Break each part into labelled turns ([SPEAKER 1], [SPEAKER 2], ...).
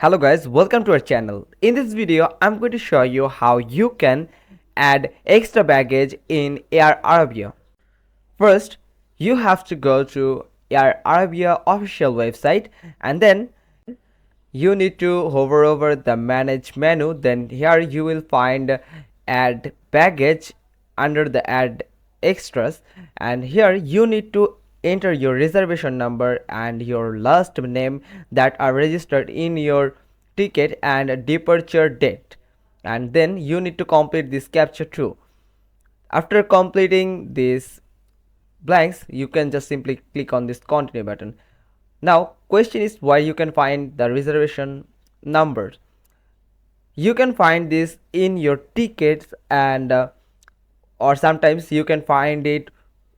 [SPEAKER 1] Hello guys, welcome to our channel. In this video, I'm going to show you how you can add extra baggage in Air Arabia. First, you have to go to Air Arabia official website and then you need to hover over the manage menu. Then here you will find add baggage under the add extras, and here you need to enter your reservation number and your last name that are registered in your ticket and departure date, and then you need to complete this captcha too. After completing these blanks, you can just simply click on this continue button. Now question is where you can find the reservation numbers. You can find this in your tickets, and or sometimes you can find it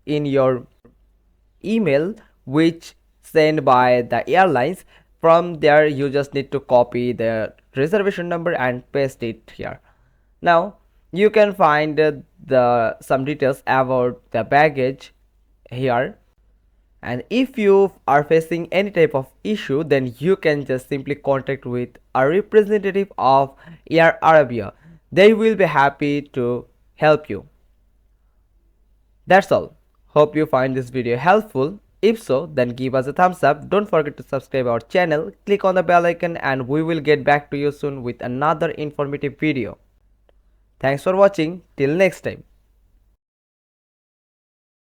[SPEAKER 1] in your email which sent by the airlines. From there you just need to copy the reservation number and paste it here. Now you can find the some details about the baggage here, and if you are facing any type of issue, then you can just simply contact with a representative of Air Arabia. They will be happy to help you. That's all. Hope you find this video helpful. If so, then give us a thumbs up. Don't forget to subscribe our channel, click on the bell icon, and we will get back to you soon with another informative video. Thanks for watching. Till next time.